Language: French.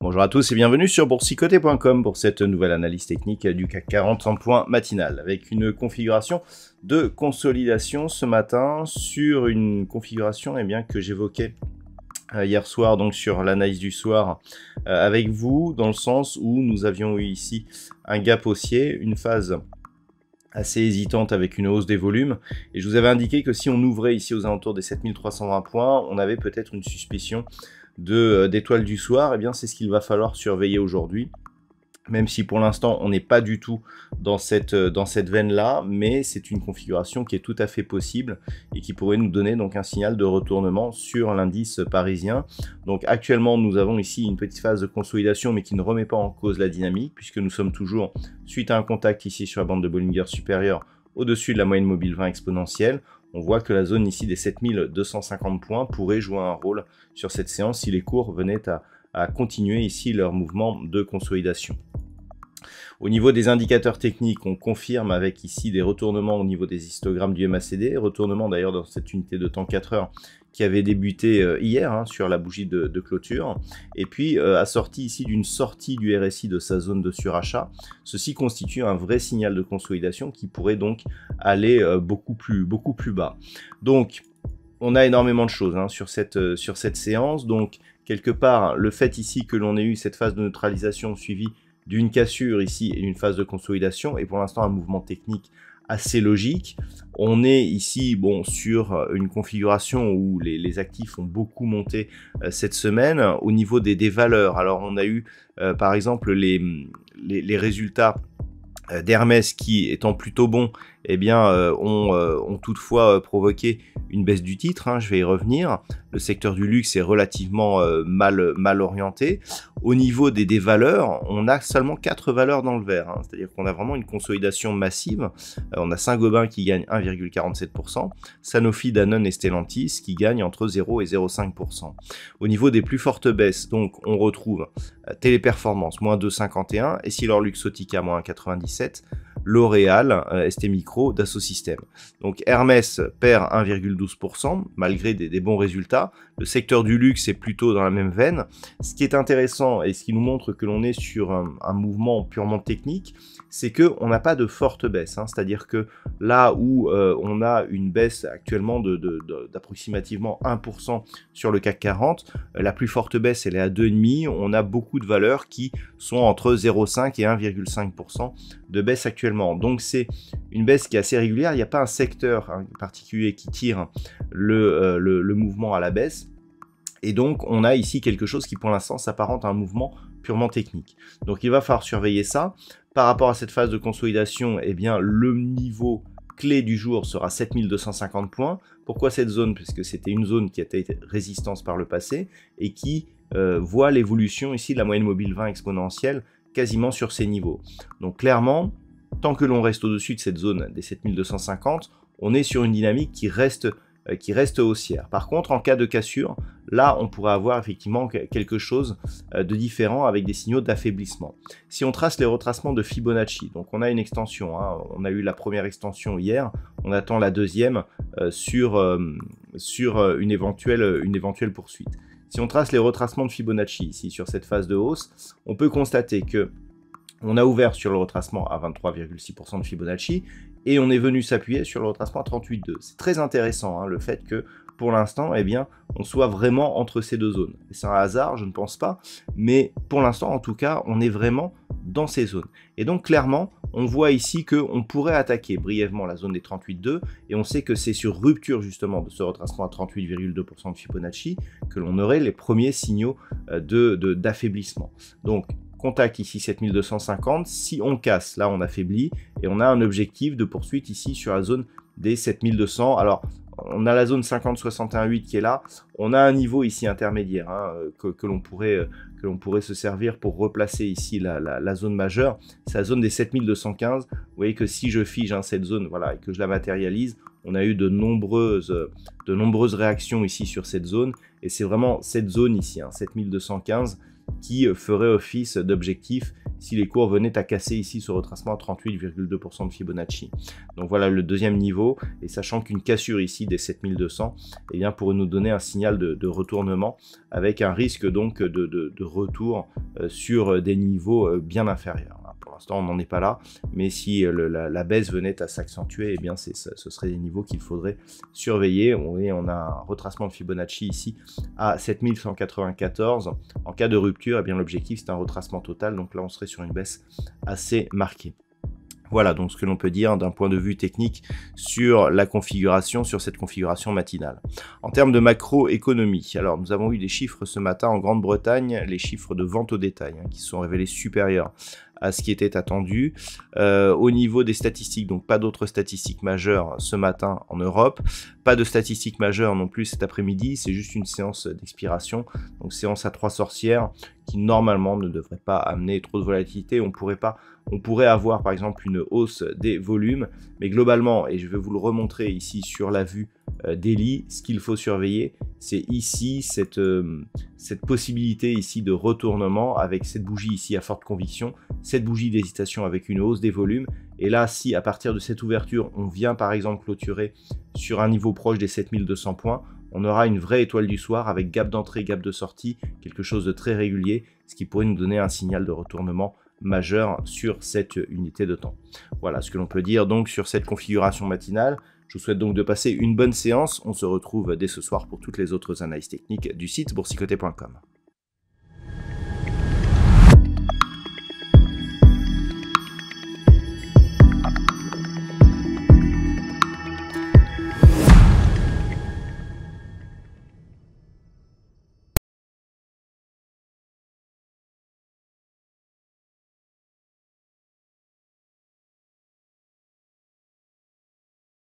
Bonjour à tous et bienvenue sur boursicoté.com pour cette nouvelle analyse technique du CAC 40 en point matinal avec une configuration de consolidation ce matin sur une configuration que j'évoquais hier soir, donc sur l'analyse du soir avec vous, dans le sens où nous avions eu ici un gap haussier, une phase assez hésitante avec une hausse des volumes, et je vous avais indiqué que si on ouvrait ici aux alentours des 7320 points, on avait peut-être une suspicion d'étoile du soir. Et bien c'est ce qu'il va falloir surveiller aujourd'hui, même si pour l'instant on n'est pas du tout dans cette veine là, mais c'est une configuration qui est tout à fait possible et qui pourrait nous donner donc un signal de retournement sur l'indice parisien. Donc actuellement nous avons ici une petite phase de consolidation, mais qui ne remet pas en cause la dynamique, puisque nous sommes toujours suite à un contact ici sur la bande de Bollinger supérieure au-dessus de la moyenne mobile 20 exponentielle. On voit que la zone ici des 7250 points pourrait jouer un rôle sur cette séance si les cours venaient à continuer ici leur mouvement de consolidation. Au niveau des indicateurs techniques, on confirme avec ici des retournements au niveau des histogrammes du MACD, retournement d'ailleurs dans cette unité de temps 4 heures qui avait débuté hier sur la bougie de clôture, et puis assorti ici d'une sortie du RSI de sa zone de surachat. Ceci constitue un vrai signal de consolidation qui pourrait donc aller beaucoup plus bas. Donc on a énormément de choses sur cette séance. Donc quelque part, le fait ici que l'on ait eu cette phase de neutralisation suivie d'une cassure ici et d'une phase de consolidation, et pour l'instant un mouvement technique assez logique. On est ici sur une configuration où les actifs ont beaucoup monté cette semaine. Au niveau des valeurs, alors on a eu par exemple les résultats d'Hermès qui, étant plutôt bons, ont toutefois provoqué une baisse du titre, je vais y revenir. Le secteur du luxe est relativement mal orienté. Au niveau des valeurs, on a seulement 4 valeurs dans le vert, c'est-à-dire qu'on a vraiment une consolidation massive. On a Saint-Gobain qui gagne 1,47%, Sanofi, Danone et Stellantis qui gagnent entre 0 et 0,5%. Au niveau des plus fortes baisses, donc on retrouve Téléperformance, moins 2,51, EssilorLuxottica, moins 1,97, L'Oréal, ST Micro, Dassault Systèmes. Donc Hermès perd 1,12% malgré des bons résultats. Le secteur du luxe est plutôt dans la même veine. Ce qui est intéressant et ce qui nous montre que l'on est sur un mouvement purement technique, c'est qu'on n'a pas de forte baisse. C'est-à-dire que là où on a une baisse actuellement d'approximativement 1% sur le CAC 40, la plus forte baisse elle est à 2,5%. On a beaucoup de valeurs qui sont entre 0,5 et 1,5% de baisse actuellement. Donc c'est une baisse qui est assez régulière. Il n'y a pas un secteur particulier qui tire le mouvement à la baisse. Et donc on a ici quelque chose qui pour l'instant s'apparente à un mouvement purement technique. Donc il va falloir surveiller ça. Par rapport à cette phase de consolidation, le niveau clé du jour sera 7250 points. Pourquoi cette zone? Puisque c'était une zone qui a été résistance par le passé et qui voit l'évolution ici de la moyenne mobile 20 exponentielle quasiment sur ces niveaux. Donc clairement, tant que l'on reste au-dessus de cette zone des 7250, on est sur une dynamique qui reste haussière. Par contre, en cas de cassure, là, on pourrait avoir effectivement quelque chose de différent avec des signaux d'affaiblissement. Si on trace les retracements de Fibonacci, donc on a une extension, on a eu la première extension hier, on attend la deuxième sur une éventuelle poursuite. Si on trace les retracements de Fibonacci ici sur cette phase de hausse, on peut constater que on a ouvert sur le retracement à 23,6% de Fibonacci et on est venu s'appuyer sur le retracement à 38,2. C'est très intéressant le fait que pour l'instant, on soit vraiment entre ces deux zones. C'est un hasard, je ne pense pas, mais pour l'instant, en tout cas, on est vraiment dans ces zones. Et donc, clairement, on voit ici qu'on pourrait attaquer brièvement la zone des 38,2 et on sait que c'est sur rupture justement de ce retracement à 38,2% de Fibonacci que l'on aurait les premiers signaux d'affaiblissement. Donc, contact ici 7250, si on casse, là on affaiblit et on a un objectif de poursuite ici sur la zone des 7200. Alors on a la zone 50-61-8 qui est là. On a un niveau ici intermédiaire hein, que l'on pourrait se servir pour replacer ici la zone majeure. C'est la zone des 7215. Vous voyez que si je fige hein, cette zone voilà, et que je la matérialise, on a eu de nombreuses réactions ici sur cette zone. Et c'est vraiment cette zone ici, hein, 7215, qui ferait office d'objectif si les cours venaient à casser ici ce retracement à 38,2% de Fibonacci. Donc voilà le deuxième niveau, et sachant qu'une cassure ici des 7200 eh bien, pourrait nous donner un signal de retournement avec un risque donc de retour sur des niveaux bien inférieurs. Pour l'instant on n'en est pas là, mais si la baisse venait à s'accentuer, eh bien ce serait des niveaux qu'il faudrait surveiller. On a un retracement de Fibonacci ici à 7194. En cas de rupture, eh bien l'objectif c'est un retracement total, donc là on serait sur une baisse assez marquée. Voilà donc ce que l'on peut dire d'un point de vue technique sur la configuration, sur cette configuration matinale. En termes de macroéconomie, alors nous avons eu des chiffres ce matin en Grande-Bretagne, les chiffres de vente au détail hein, qui se sont révélés supérieurs à ce qui était attendu. Au niveau des statistiques, donc pas d'autres statistiques majeures ce matin en Europe, pas de statistiques majeures non plus cet après-midi, c'est juste une séance d'expiration, donc séance à 3 sorcières qui normalement ne devrait pas amener trop de volatilité. On pourrait avoir par exemple une hausse des volumes, mais globalement, et je vais vous le remontrer ici sur la vue daily, ce qu'il faut surveiller, c'est ici cette possibilité ici de retournement avec cette bougie ici à forte conviction, cette bougie d'hésitation avec une hausse des volumes. Et là, si à partir de cette ouverture, on vient par exemple clôturer sur un niveau proche des 7200 points, on aura une vraie étoile du soir avec gap d'entrée, gap de sortie, quelque chose de très régulier, ce qui pourrait nous donner un signal de retournement majeur sur cette unité de temps. Voilà ce que l'on peut dire donc sur cette configuration matinale. Je vous souhaite donc de passer une bonne séance. On se retrouve dès ce soir pour toutes les autres analyses techniques du site boursicoté.com.